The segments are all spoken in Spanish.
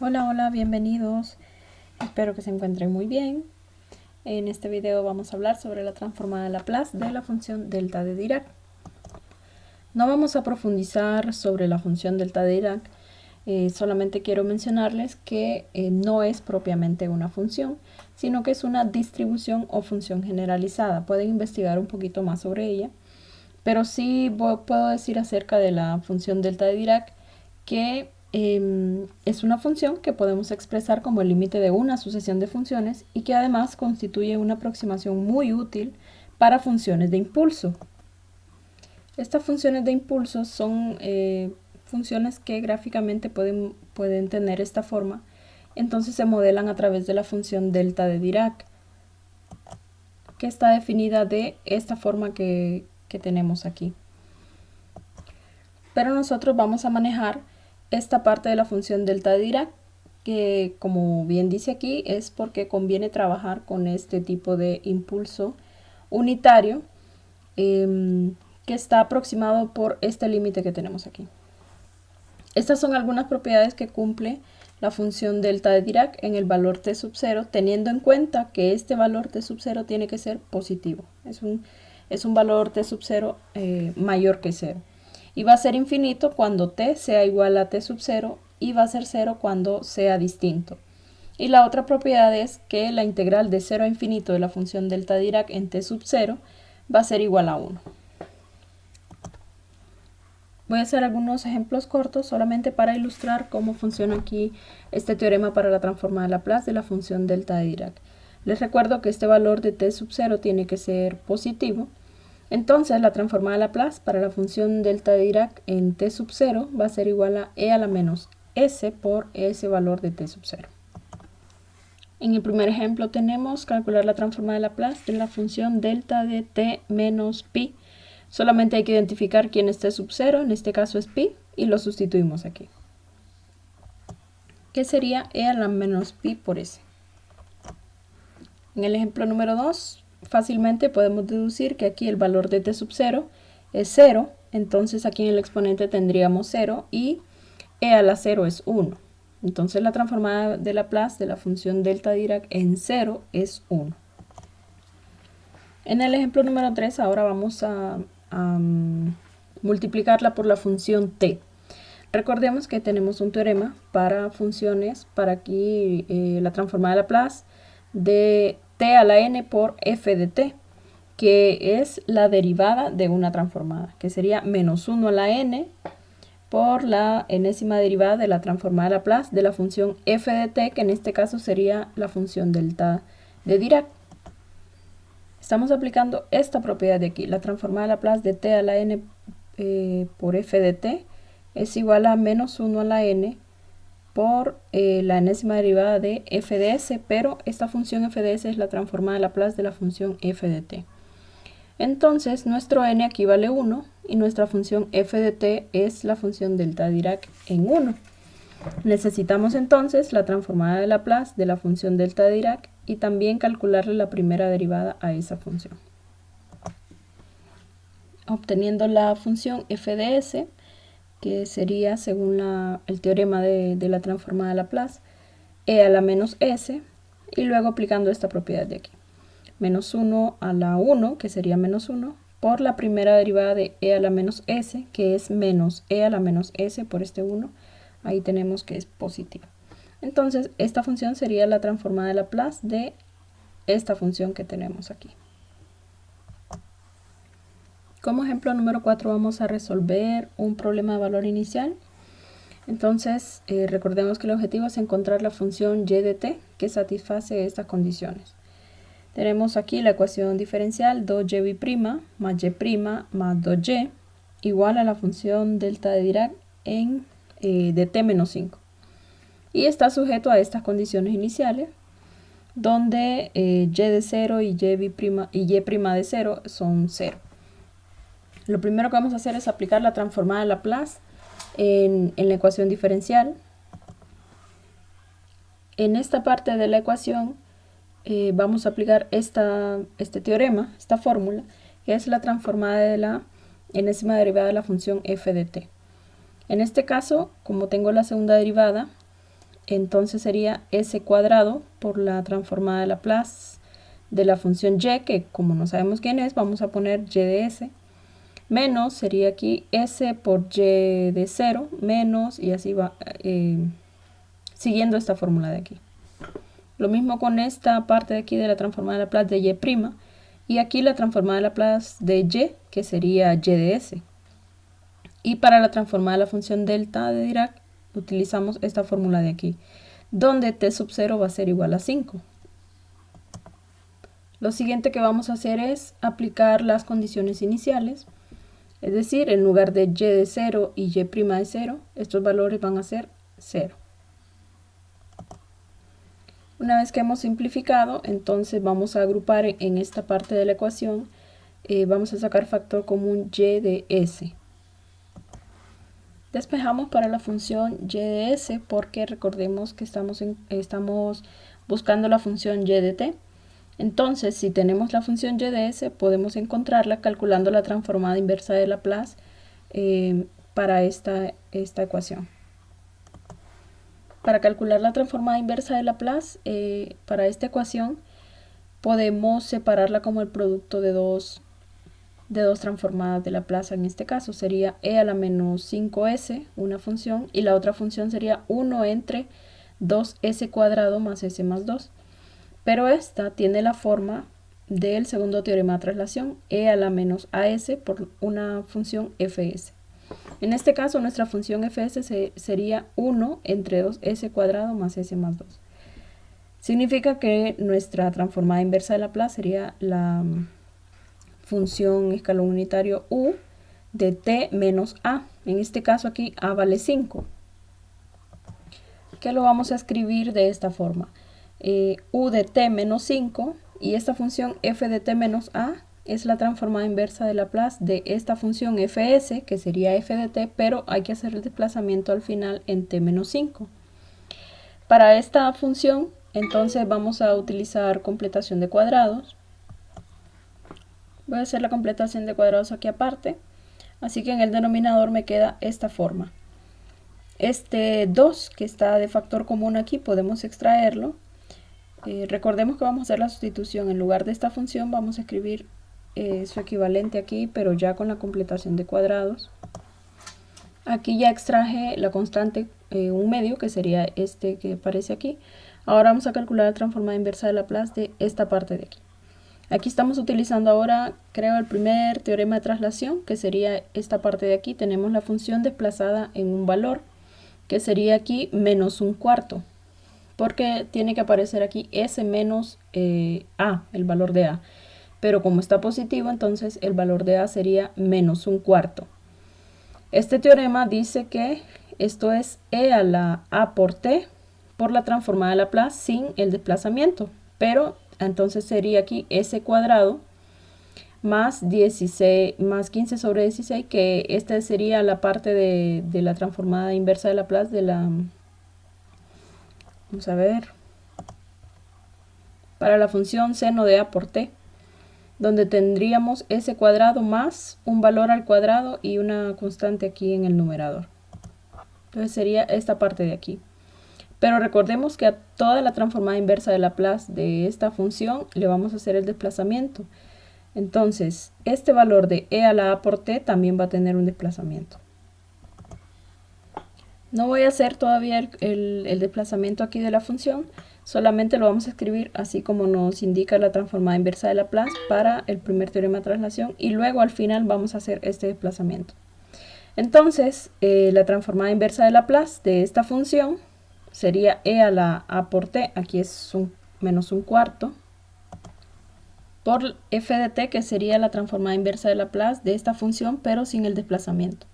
Hola, hola, bienvenidos. Espero que se encuentren muy bien. En este video vamos a hablar sobre la transformada de Laplace de la función delta de Dirac. No vamos a profundizar sobre la función delta de Dirac, solamente quiero mencionarles que no es propiamente una función, sino que es una distribución o función generalizada. Pueden investigar un poquito más sobre ella, pero sí puedo decir acerca de la función delta de Dirac que es una función que podemos expresar como el límite de una sucesión de funciones y que además constituye una aproximación muy útil para funciones de impulso. Estas funciones de impulso son funciones que gráficamente pueden tener esta forma, entonces se modelan a través de la función delta de Dirac, que está definida de esta forma que tenemos aquí. Pero nosotros vamos a manejar esta parte de la función delta de Dirac, que como bien dice aquí, es porque conviene trabajar con este tipo de impulso unitario que está aproximado por este límite que tenemos aquí. Estas son algunas propiedades que cumple la función delta de Dirac en el valor t sub 0, teniendo en cuenta que este valor t sub 0 tiene que ser positivo. Es un valor t sub 0 mayor que 0. Y va a ser infinito cuando t sea igual a t sub 0 y va a ser 0 cuando sea distinto. Y la otra propiedad es que la integral de 0 a infinito de la función delta de Dirac en t sub 0 va a ser igual a 1. Voy a hacer algunos ejemplos cortos solamente para ilustrar cómo funciona aquí este teorema para la transformada de Laplace de la función delta de Dirac. Les recuerdo que este valor de t sub 0 tiene que ser positivo. Entonces la transformada de Laplace para la función delta de Dirac en t sub 0 va a ser igual a e a la menos s por ese valor de t sub 0. En el primer ejemplo tenemos calcular la transformada de Laplace de la función delta de t menos pi. Solamente hay que identificar quién es t sub 0, en este caso es pi, y lo sustituimos aquí. ¿Qué sería e a la menos pi por s? En el ejemplo número 2, fácilmente podemos deducir que aquí el valor de t sub 0 es 0, entonces aquí en el exponente tendríamos 0 y e a la 0 es 1. Entonces la transformada de Laplace de la función delta de Dirac en 0 es 1. En el ejemplo número 3 ahora vamos a multiplicarla por la función t. Recordemos que tenemos un teorema para funciones, para aquí la transformada de Laplace de t a la n por f de t, que es la derivada de una transformada, que sería menos 1 a la n por la enésima derivada de la transformada de Laplace de la función f de t, que en este caso sería la función delta de Dirac. Estamos aplicando esta propiedad de aquí, la transformada de Laplace de t a la n por f de t es igual a menos 1 a la n por la enésima derivada de f de s, pero esta función f de s es la transformada de Laplace de la función f de t. Entonces nuestro n aquí vale 1 y nuestra función f de t es la función delta de Dirac en 1. Necesitamos entonces la transformada de Laplace de la función delta de Dirac y también calcularle la primera derivada a esa función. Obteniendo la función f de s, que sería según el teorema de la transformada de Laplace, e a la menos s, y luego aplicando esta propiedad de aquí. Menos 1 a la 1, que sería menos 1, por la primera derivada de e a la menos s, que es menos e a la menos s por este 1. Ahí tenemos que es positivo. Entonces, esta función sería la transformada de Laplace de esta función que tenemos aquí. Como ejemplo número 4 vamos a resolver un problema de valor inicial. Entonces, recordemos que el objetivo es encontrar la función y de t que satisface estas condiciones. Tenemos aquí la ecuación diferencial 2y' más y' más 2y igual a la función delta de Dirac de t menos 5. Y está sujeto a estas condiciones iniciales, donde y de 0 y y' de 0 son 0. Lo primero que vamos a hacer es aplicar la transformada de Laplace en la ecuación diferencial. En esta parte de la ecuación vamos a aplicar este teorema, esta fórmula, que es la transformada de la enésima derivada de la función f de t. En este caso, como tengo la segunda derivada, entonces sería s cuadrado por la transformada de Laplace de la función y, que como no sabemos quién es, vamos a poner y de s, menos sería aquí s por y de 0, menos, y así va, siguiendo esta fórmula de aquí. Lo mismo con esta parte de aquí de la transformada de Laplace de y', y aquí la transformada de Laplace de y, que sería y de s. Y para la transformada de la función delta de Dirac, utilizamos esta fórmula de aquí, donde t sub 0 va a ser igual a 5. Lo siguiente que vamos a hacer es aplicar las condiciones iniciales, es decir, en lugar de y de 0 y y' de 0, estos valores van a ser 0. Una vez que hemos simplificado, entonces vamos a agrupar en esta parte de la ecuación, vamos a sacar factor común y de s. Despejamos para la función y de s porque recordemos que estamos buscando la función y de t. Entonces, si tenemos la función y de s, podemos encontrarla calculando la transformada inversa de Laplace para esta ecuación. Para calcular la transformada inversa de Laplace, para esta ecuación, podemos separarla como el producto de dos transformadas de Laplace. En este caso sería e a la menos 5s, una función, y la otra función sería 1 entre 2s cuadrado más s más 2. Pero esta tiene la forma del segundo teorema de traslación, e a la menos as por una función fs. En este caso nuestra función fs sería 1 entre 2s cuadrado más s más 2. Significa que nuestra transformada inversa de Laplace sería la función escalón unitario u de t menos a. En este caso aquí a vale 5. Que lo vamos a escribir de esta forma. U de t menos 5, y esta función f de t menos a es la transformada inversa de Laplace de esta función fs, que sería f de t, pero hay que hacer el desplazamiento al final en t menos 5. Para esta función, entonces vamos a utilizar completación de cuadrados. Voy a hacer la completación de cuadrados aquí aparte, así que en el denominador me queda esta forma. Este 2 que está de factor común aquí podemos extraerlo. Recordemos que vamos a hacer la sustitución. En lugar de esta función vamos a escribir su equivalente aquí, pero ya con la completación de cuadrados. Aquí ya extraje la constante 1/2, que sería este que aparece aquí. Ahora vamos a calcular la transformada inversa de Laplace de esta parte de aquí. Aquí estamos utilizando ahora, creo, el primer teorema de traslación, que sería esta parte de aquí. Tenemos la función desplazada en un valor, que sería aquí menos un cuarto, porque tiene que aparecer aquí s menos a, el valor de a. Pero como está positivo, entonces el valor de a sería menos un cuarto. Este teorema dice que esto es e a la a por t por la transformada de Laplace sin el desplazamiento, pero entonces sería aquí s cuadrado más 16 más 15 sobre 16, que esta sería la parte de la transformada inversa de Laplace de la, vamos a ver, para la función seno de a por t, donde tendríamos s cuadrado más un valor al cuadrado y una constante aquí en el numerador. Entonces sería esta parte de aquí. Pero recordemos que a toda la transformada inversa de Laplace de esta función le vamos a hacer el desplazamiento. Entonces, este valor de e a la a por t también va a tener un desplazamiento. No voy a hacer todavía el desplazamiento aquí de la función, solamente lo vamos a escribir así como nos indica la transformada inversa de Laplace para el primer teorema de traslación, y luego al final vamos a hacer este desplazamiento. Entonces, la transformada inversa de Laplace de esta función sería e a la a por t, aquí es menos un cuarto, por f de t, que sería la transformada inversa de Laplace de esta función, pero sin el desplazamiento.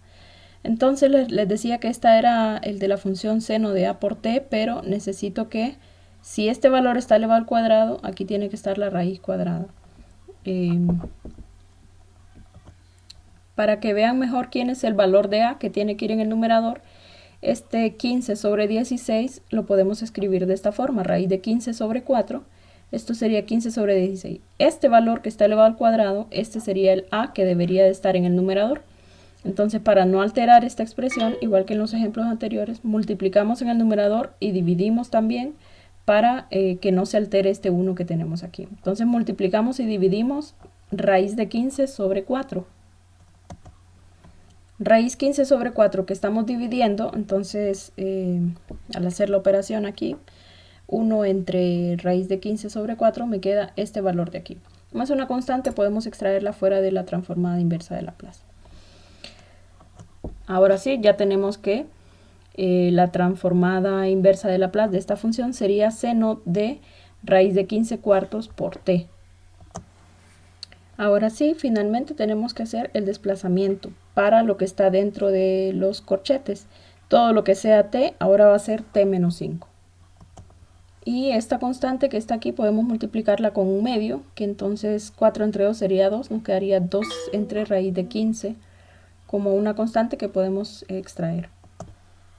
Entonces les decía que esta era el de la función seno de a por t, pero necesito que si este valor está elevado al cuadrado, aquí tiene que estar la raíz cuadrada. Para que vean mejor quién es el valor de a que tiene que ir en el numerador, este 15 sobre 16 lo podemos escribir de esta forma, raíz de 15 sobre 4, esto sería 15 sobre 16. Este valor que está elevado al cuadrado, este sería el a que debería de estar en el numerador. Entonces, para no alterar esta expresión, igual que en los ejemplos anteriores, multiplicamos en el numerador y dividimos también para que no se altere este 1 que tenemos aquí. Entonces, multiplicamos y dividimos raíz de 15 sobre 4. Raíz 15 sobre 4 que estamos dividiendo, entonces al hacer la operación aquí, 1 entre raíz de 15 sobre 4 me queda este valor de aquí. Como es una constante, podemos extraerla fuera de la transformada inversa de Laplace. Ahora sí, ya tenemos que la transformada inversa de Laplace de esta función sería seno de raíz de 15 cuartos por t. Ahora sí, finalmente tenemos que hacer el desplazamiento para lo que está dentro de los corchetes. Todo lo que sea t ahora va a ser t menos 5. Y esta constante que está aquí podemos multiplicarla con un medio, que entonces 4 entre 2 sería 2, nos quedaría 2 entre raíz de 15 como una constante que podemos extraer.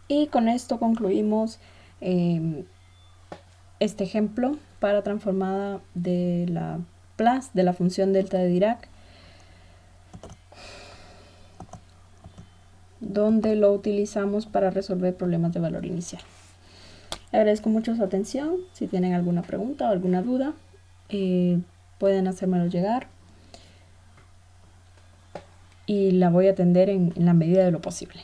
Y con esto concluimos este ejemplo para transformada de Laplace de la función delta de Dirac, donde lo utilizamos para resolver problemas de valor inicial. Agradezco mucho su atención. Si tienen alguna pregunta o alguna duda, pueden hacérmelo llegar y la voy a atender en la medida de lo posible.